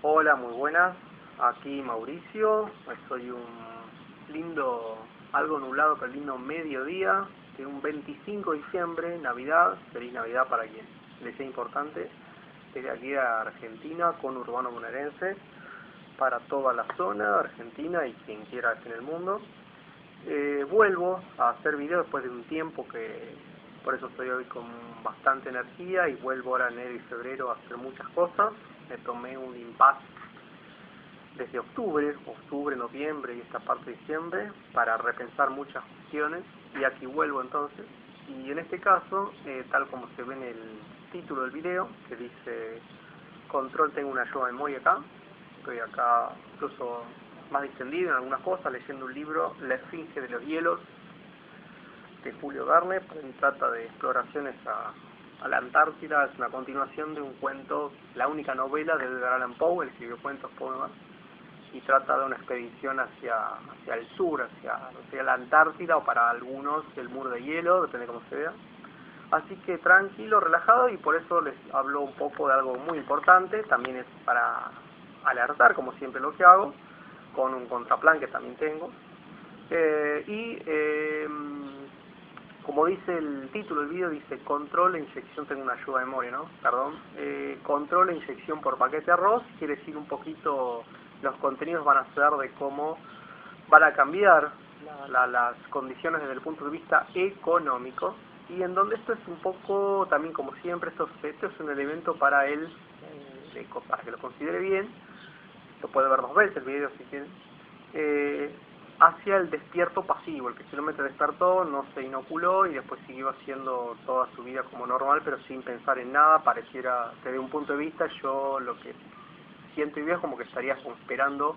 Hola, muy buenas. Aquí Mauricio. Soy un lindo, algo nublado, pero lindo mediodía de un 25 de diciembre, Navidad. Feliz Navidad para quien les sea importante. Desde aquí a Argentina, con Urbano Bonaerense, para toda la zona, Argentina y quien quiera en el mundo. Vuelvo a hacer videos después de un tiempo que por eso estoy hoy con bastante energía y vuelvo ahora en enero y febrero a hacer muchas cosas. Me tomé un impasse desde octubre, noviembre y esta parte de diciembre para repensar muchas cuestiones y aquí vuelvo entonces. Y en este caso, tal como se ve en el título del video, que dice Control, tengo una yo memoria acá. Estoy acá incluso más distendido en algunas cosas, leyendo un libro, La Esfinge de los Hielos, de Julio Verne. Trata de exploraciones a la Antártida. Es una continuación de un cuento, la única novela de Edgar Allan Poe. Él escribió cuentos, poemas, y trata de una expedición hacia el sur, hacia la Antártida, o para algunos el muro de hielo, depende de cómo se vea. Así que tranquilo, relajado, y por eso les hablo un poco de algo muy importante. También es para alertar, como siempre lo que hago, con un contraplan que también tengo. Como dice el título del video, dice control e inyección, tengo una ayuda de memoria, ¿no? Perdón. Control e inyección por paquete de arroz, quiere decir un poquito, los contenidos van a ser de cómo van a cambiar las condiciones desde el punto de vista económico, y en donde esto es un poco, también como siempre, esto es un elemento para él, para que lo considere bien. Lo puede ver dos veces el video si quieren. Hacia el despierto pasivo, el que simplemente despertó, no se inoculó y después siguió haciendo toda su vida como normal, pero sin pensar en nada. Pareciera, desde un punto de vista, yo lo que siento y veo es como que estaría esperando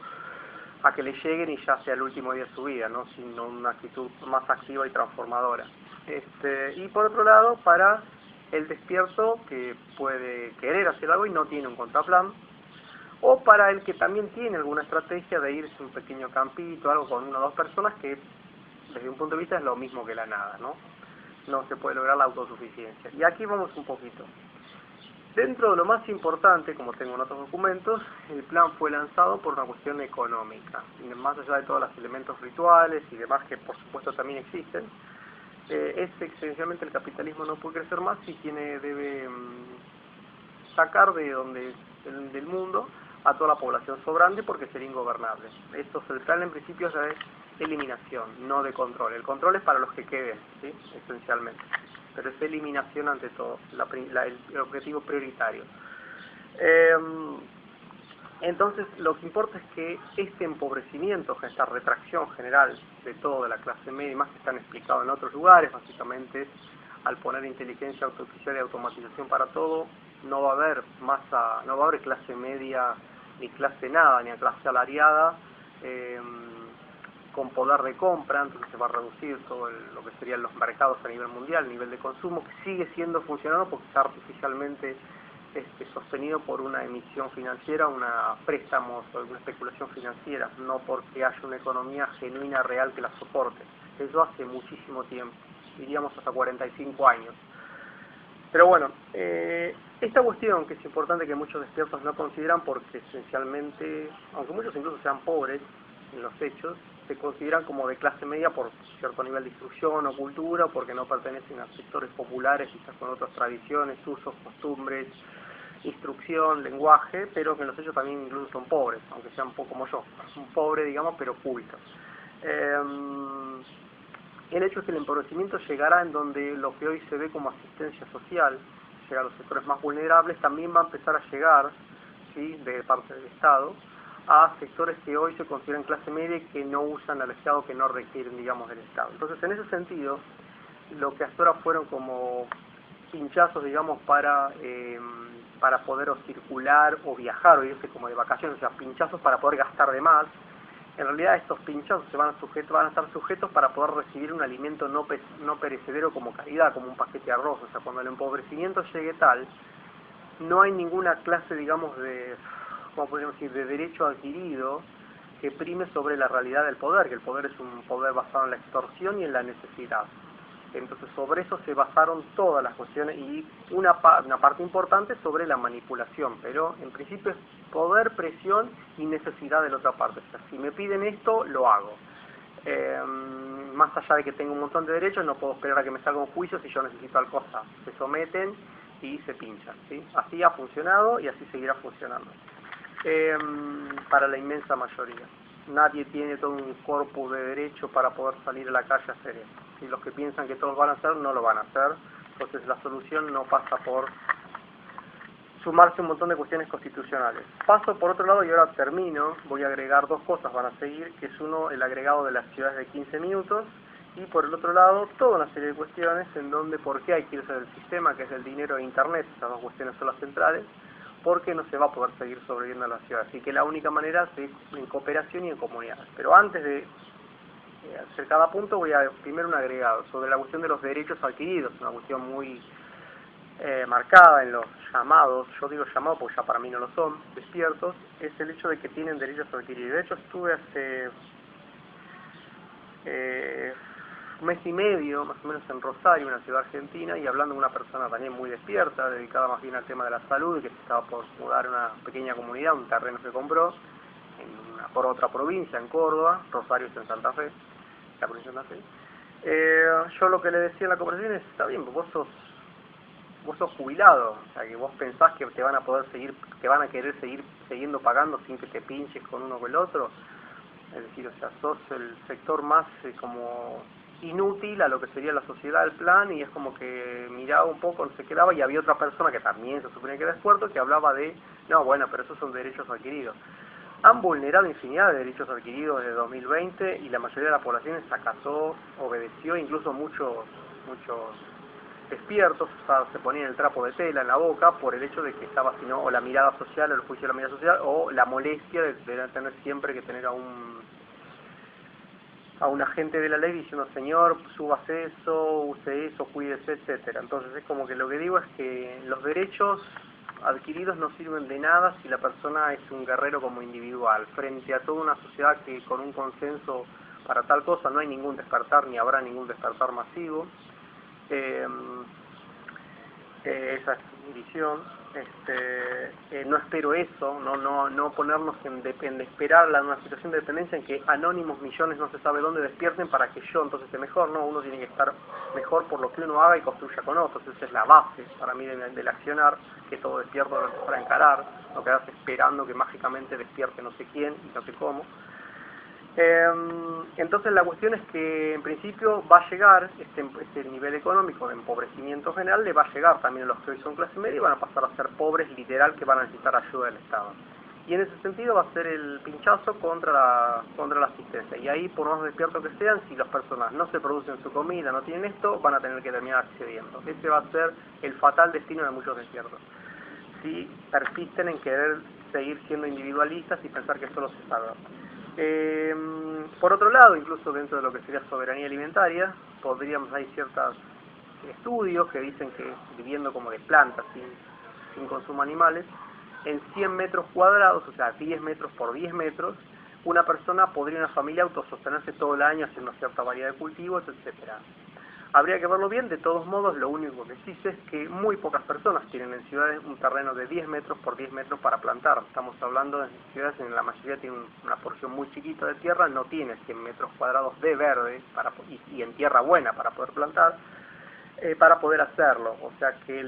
a que le lleguen y ya sea el último día de su vida, ¿no? Sino una actitud más activa y transformadora. Y por otro lado, para el despierto que puede querer hacer algo y no tiene un contraplan, o para el que también tiene alguna estrategia de irse a un pequeño campito, algo con una o dos personas, que desde un punto de vista es lo mismo que la nada, ¿no? No se puede lograr la autosuficiencia. Y aquí vamos un poquito. Dentro de lo más importante, como tengo en otros documentos, el plan fue lanzado por una cuestión económica, más allá de todos los elementos rituales y demás que por supuesto también existen. Es esencialmente el capitalismo no puede crecer más y debe sacar del mundo a toda la población sobrante, porque sería ingobernable. Esto es el plan, en principio es de eliminación, no de control. El control es para los que queden, ¿sí? Esencialmente, pero es eliminación ante todo, el objetivo prioritario. Entonces lo que importa es que este empobrecimiento, esta retracción general de toda la clase media, y más que están explicados en otros lugares, básicamente es al poner inteligencia artificial y automatización para todo, no va a haber masa, no va a haber clase media, ni clase nada, ni clase salariada, con poder de compra. Entonces se va a reducir todo lo que serían los mercados a nivel mundial, el nivel de consumo, que sigue siendo funcionando porque está artificialmente sostenido por una emisión financiera, una préstamos o una especulación financiera, no porque haya una economía genuina, real, que la soporte. Eso hace muchísimo tiempo, diríamos hasta 45 años. Pero bueno, esta cuestión, que es importante, que muchos despiertos no consideran, porque esencialmente, aunque muchos incluso sean pobres en los hechos, se consideran como de clase media por cierto nivel de instrucción o cultura, porque no pertenecen a sectores populares, quizás con otras tradiciones, usos, costumbres, instrucción, lenguaje, pero que en los hechos también incluso son pobres, aunque sean un poco como yo, un pobre, digamos, pero culto. El hecho es que el empobrecimiento llegará en donde lo que hoy se ve como asistencia social, llega a los sectores más vulnerables, también va a empezar a llegar, ¿sí?, de parte del Estado, a sectores que hoy se consideran clase media y que no usan al Estado, que no requieren, digamos, del Estado. Entonces, en ese sentido, lo que hasta ahora fueron como pinchazos, digamos, para poder o circular o viajar o irse como de vacaciones, o sea, pinchazos para poder gastar de más. En realidad estos pinchazos van a estar sujetos para poder recibir un alimento no perecedero como caridad, como un paquete de arroz. O sea, cuando el empobrecimiento llegue tal, no hay ninguna clase, digamos, ¿cómo podríamos decir?, de derecho adquirido que prime sobre la realidad del poder, que el poder es un poder basado en la extorsión y en la necesidad. Entonces sobre eso se basaron todas las cuestiones y una parte importante sobre la manipulación, pero en principio es poder, presión y necesidad de la otra parte. O sea, si me piden esto, lo hago. Más allá de que tengo un montón de derechos, no puedo esperar a que me salga un juicio si yo necesito tal cosa. Se someten y se pinchan, ¿sí? Así ha funcionado y así seguirá funcionando. Para la inmensa mayoría. Nadie tiene todo un corpus de derecho para poder salir a la calle a hacer eso. Y los que piensan que todos van a hacer, no lo van a hacer. Entonces la solución no pasa por sumarse un montón de cuestiones constitucionales. Paso por otro lado y ahora termino, voy a agregar dos cosas, van a seguir, que es uno, el agregado de las ciudades de 15 minutos, y por el otro lado, toda una serie de cuestiones en donde por qué hay que irse del sistema, que es el dinero e internet, estas dos cuestiones son las centrales, porque no se va a poder seguir sobreviviendo en la ciudad. Así que la única manera es en cooperación y en comunidades. Pero antes de hacer cada punto, voy a primero un agregado sobre la cuestión de los derechos adquiridos, una cuestión muy marcada en los llamados, yo digo llamados porque ya para mí no lo son, despiertos, es el hecho de que tienen derechos adquiridos. De hecho estuve hace un mes y medio, más o menos, en Rosario, una ciudad argentina, y hablando con una persona también muy despierta, dedicada más bien al tema de la salud, y que se estaba por mudar a una pequeña comunidad, un terreno que compró, por otra provincia, en Córdoba. Rosario es en Santa Fe, la provincia de Santa Fe. Yo lo que le decía en la conversación es, está bien, vos sos jubilado, o sea que vos pensás que te van a poder seguir, te van a querer seguir pagando sin que te pinches con uno o con el otro. Es decir, o sea, sos el sector más como inútil a lo que sería la sociedad, el plan, y es como que miraba un poco, se quedaba, y había otra persona que también se suponía que era experto, que hablaba de, no, bueno, pero esos son derechos adquiridos. Han vulnerado infinidad de derechos adquiridos desde 2020 y la mayoría de la población se acató, obedeció, incluso muchos despiertos, o sea, se ponían el trapo de tela en la boca por el hecho de que estaba, sino, o la mirada social, o el juicio de la mirada social, o la molestia de tener siempre que tener a un agente de la ley diciendo, señor, súbase eso, use eso, cuídese, etcétera. Entonces es como que lo que digo es que los derechos adquiridos no sirven de nada si la persona es un guerrero como individual, frente a toda una sociedad que con un consenso para tal cosa no hay ningún despertar, ni habrá ningún despertar masivo. Esa es mi visión. No espero eso, no ponernos en esperar una situación de dependencia en que anónimos millones no se sabe dónde despierten para que yo entonces esté mejor. No, uno tiene que estar mejor por lo que uno haga y construya con otros. Esa es la base para mí del accionar, que todo despierto lo empezar a encarar, no quedarse esperando que mágicamente despierte no sé quién y no sé cómo. Entonces la cuestión es que en principio va a llegar este nivel económico de empobrecimiento general, le va a llegar también a los que hoy son clase media y van a pasar a ser pobres literal, que van a necesitar ayuda del Estado. Y en ese sentido va a ser el pinchazo contra la asistencia. Y ahí, por más despiertos que sean, si las personas no se producen su comida, no tienen esto, van a tener que terminar accediendo. Ese va a ser el fatal destino de muchos despiertos, si persisten en querer seguir siendo individualistas y pensar que solo se salva. Por otro lado, incluso dentro de lo que sería soberanía alimentaria, hay ciertos estudios que dicen que viviendo como de plantas, sin consumo animales, en 100 metros cuadrados, o sea, 10 metros por 10 metros, una persona podría, una familia, autosostenerse todo el año haciendo cierta variedad de cultivos, etcétera. Habría que verlo bien. De todos modos, lo único que sí sé es que muy pocas personas tienen en ciudades un terreno de 10 metros por 10 metros para plantar. Estamos hablando de ciudades en la mayoría tienen una porción muy chiquita de tierra, no tiene 100 metros cuadrados de verde y en tierra buena para poder plantar, para poder hacerlo. O sea que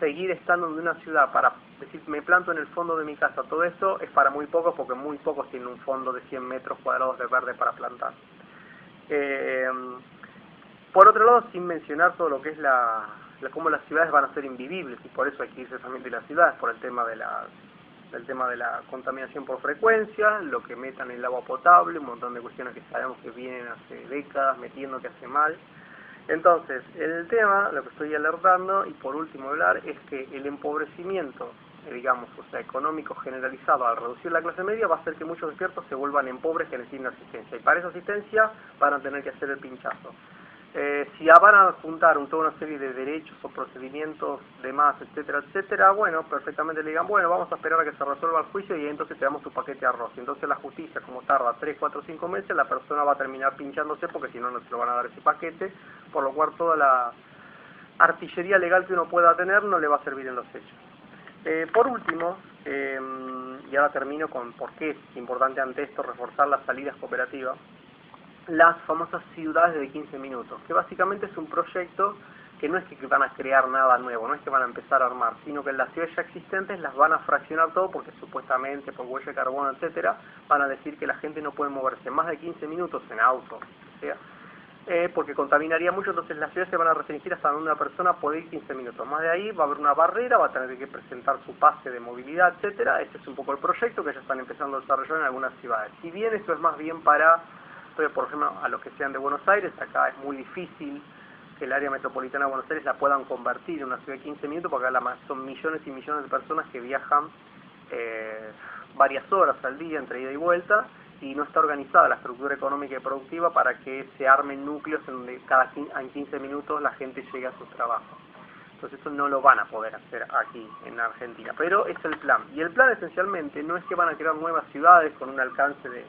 seguir estando en una ciudad para decir, me planto en el fondo de mi casa, todo esto es para muy pocos, porque muy pocos tienen un fondo de 100 metros cuadrados de verde para plantar. Por otro lado, sin mencionar todo lo que es cómo las ciudades van a ser invivibles, y por eso hay que irse también de las ciudades, por el tema de la contaminación por frecuencia, lo que metan en el agua potable, un montón de cuestiones que sabemos que vienen hace décadas metiendo que hace mal. Entonces, el tema, lo que estoy alertando, y por último hablar, es que el empobrecimiento, digamos, o sea, económico generalizado al reducir la clase media va a hacer que muchos despiertos se vuelvan en pobres que necesiten asistencia, y para esa asistencia van a tener que hacer el pinchazo. Si ya van a juntar toda una serie de derechos o procedimientos demás, etcétera, etcétera, bueno, perfectamente le digan, bueno, vamos a esperar a que se resuelva el juicio y entonces te damos tu paquete de arroz. Y entonces la justicia, como tarda 3, 4, 5 meses, la persona va a terminar pinchándose porque si no, no se lo van a dar ese paquete, por lo cual toda la artillería legal que uno pueda tener no le va a servir en los hechos. Por último, y ahora termino con por qué es importante ante esto reforzar las salidas cooperativas, las famosas ciudades de 15 minutos, que básicamente es un proyecto que no es que van a crear nada nuevo, no es que van a empezar a armar, sino que las ciudades ya existentes las van a fraccionar todo porque supuestamente por huella de carbono, etcétera, van a decir que la gente no puede moverse más de 15 minutos en auto, o sea, porque contaminaría mucho, entonces las ciudades se van a restringir hasta donde una persona puede ir 15 minutos. Más de ahí va a haber una barrera, va a tener que presentar su pase de movilidad, etcétera. Este es un poco el proyecto que ya están empezando a desarrollar en algunas ciudades. Si bien esto es más bien para, por ejemplo, a los que sean de Buenos Aires, acá es muy difícil que el área metropolitana de Buenos Aires la puedan convertir en una ciudad de 15 minutos, porque acá son millones y millones de personas que viajan varias horas al día entre ida y vuelta, y no está organizada la estructura económica y productiva para que se armen núcleos en donde en 15 minutos la gente llegue a sus trabajos. Entonces eso no lo van a poder hacer aquí en Argentina, pero es el plan. Y el plan esencialmente no es que van a crear nuevas ciudades con un alcance de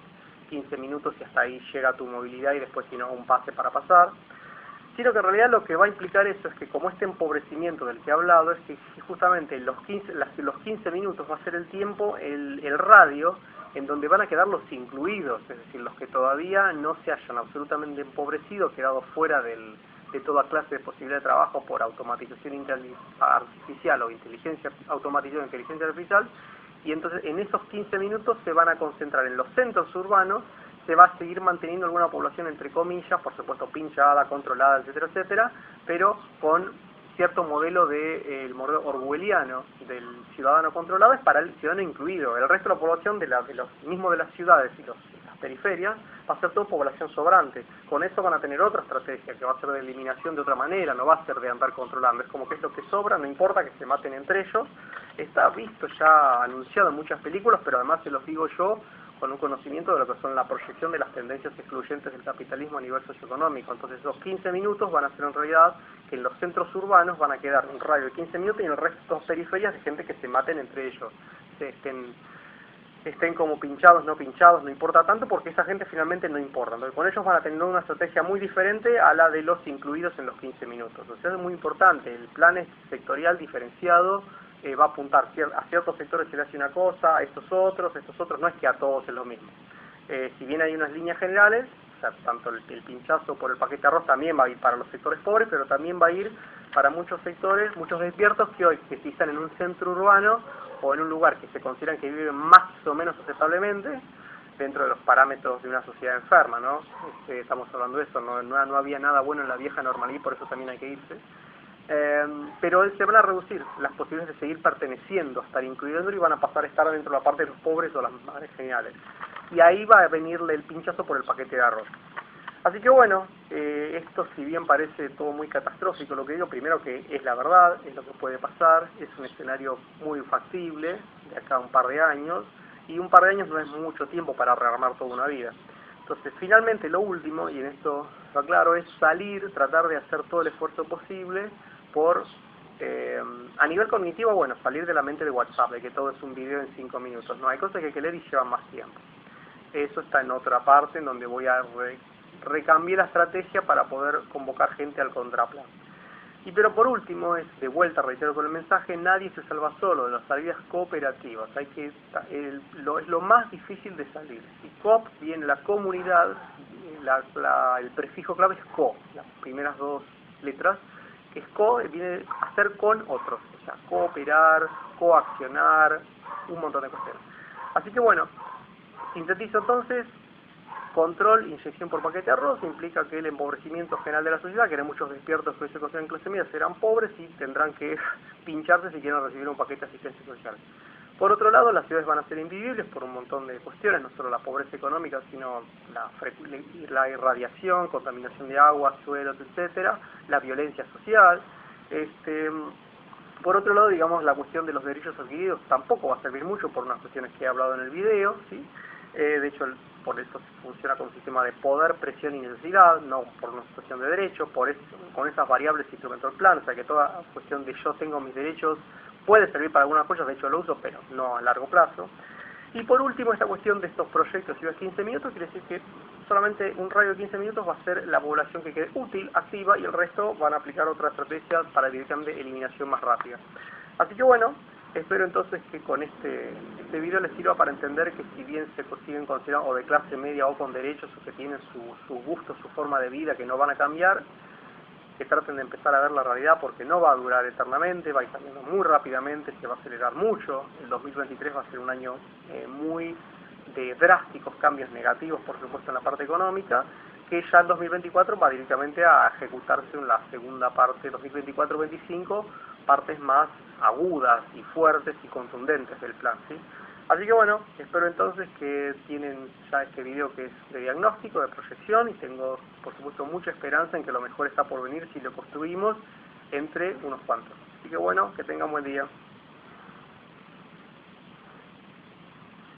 15 minutos y hasta ahí llega tu movilidad y después si no un pase para pasar, sino que en realidad lo que va a implicar eso es que como este empobrecimiento del que he hablado, es que justamente los 15 minutos va a ser el tiempo, el radio, en donde van a quedar los incluidos, es decir, los que todavía no se hayan absolutamente empobrecido, quedado fuera de toda clase de posibilidad de trabajo por automatización artificial o inteligencia automatizada, inteligencia artificial, y entonces en esos 15 minutos se van a concentrar en los centros urbanos, se va a seguir manteniendo alguna población entre comillas, por supuesto pinchada, controlada, etcétera, etcétera, pero con cierto modelo el modelo orwelliano del ciudadano controlado es para el ciudadano incluido. El resto de la población de las ciudades y las periferias va a ser toda población sobrante. Con eso van a tener otra estrategia que va a ser de eliminación de otra manera, no va a ser de andar controlando. Es como que es lo que sobra, no importa que se maten entre ellos. Está visto ya anunciado en muchas películas, pero además se los digo yo con un conocimiento de lo que son la proyección de las tendencias excluyentes del capitalismo a nivel socioeconómico. Entonces esos 15 minutos van a ser en realidad que en los centros urbanos van a quedar un radio de 15 minutos y en el resto de dos periferias de gente que se maten entre ellos, estén como pinchados, no importa tanto porque esa gente finalmente no importa. Entonces con ellos van a tener una estrategia muy diferente a la de los incluidos en los 15 minutos. O sea, es muy importante, el plan es sectorial diferenciado, va a apuntar a ciertos sectores se le hace una cosa, a estos otros, no es que a todos es lo mismo. Si bien hay unas líneas generales, o sea, tanto el pinchazo por el paquete de arroz también va a ir para los sectores pobres, pero también va a ir para muchos sectores, muchos despiertos que hoy que están en un centro urbano o en un lugar que se consideran que viven más o menos aceptablemente dentro de los parámetros de una sociedad enferma, ¿no? Estamos hablando de eso, no había nada bueno en la vieja normalidad y por eso también hay que irse. Pero se van a reducir las posibilidades de seguir perteneciendo, a estar incluidos y van a pasar a estar dentro de la parte de los pobres o las madres geniales. Y ahí va a venirle el pinchazo por el paquete de arroz. Así que bueno, esto si bien parece todo muy catastrófico, lo que digo primero que es la verdad, es lo que puede pasar, es un escenario muy factible de acá a un par de años, y un par de años no es mucho tiempo para rearmar toda una vida. Entonces finalmente lo último, y en esto lo aclaro, es salir, tratar de hacer todo el esfuerzo posible por, a nivel cognitivo, bueno, salir de la mente de WhatsApp, de que todo es un video en 5 minutos. No, hay cosas que hay que leer y llevan más tiempo. Eso está en otra parte, en donde voy a recambiar la estrategia para poder convocar gente al contraplan. Pero por último, es de vuelta, reitero con el mensaje, nadie se salva solo de las salidas cooperativas. Es lo más difícil de salir. Y COP viene la comunidad, el prefijo clave es CO, las primeras dos letras, que es CO, viene a ser con otros, o sea, cooperar, coaccionar, un montón de cuestiones. Así que bueno, sintetizo entonces, control, inyección por paquete de arroz, implica que el empobrecimiento general de la sociedad, que muchos despiertos que se consideran clase media, serán pobres y tendrán que pincharse si quieren recibir un paquete de asistencia social. Por otro lado, las ciudades van a ser invivibles por un montón de cuestiones, no solo la pobreza económica, sino la irradiación, contaminación de agua, suelos, etcétera, la violencia social. Por otro lado, digamos, la cuestión de los derechos adquiridos tampoco va a servir mucho por unas cuestiones que he hablado en el video, ¿sí? De hecho, por eso funciona con un sistema de poder, presión y necesidad, no por una situación de derecho, con esas variables se instrumentó el plan, o sea que toda cuestión de yo tengo mis derechos puede servir para algunas cosas, de hecho lo uso, pero no a largo plazo. Y por último, esta cuestión de estos proyectos, si ves 15 minutos, quiere decir que solamente un radio de 15 minutos va a ser la población que quede útil, activa, y el resto van a aplicar otra estrategia para directamente eliminación más rápida. Así que bueno, espero entonces que con este video les sirva para entender que si bien se siguen considerando o de clase media o con derechos o que tienen su gusto, su forma de vida que no van a cambiar, que traten de empezar a ver la realidad porque no va a durar eternamente, va a ir cambiando muy rápidamente, se va a acelerar mucho. El 2023 va a ser un año muy de drásticos cambios negativos, por supuesto, en la parte económica, que ya el 2024 va directamente a ejecutarse en la segunda parte, 2024-25, partes más agudas y fuertes y contundentes del plan, ¿sí? Así que bueno, espero entonces que tienen ya este video que es de diagnóstico, de proyección, y tengo por supuesto mucha esperanza en que lo mejor está por venir si lo construimos entre unos cuantos. Así que bueno, que tengan buen día.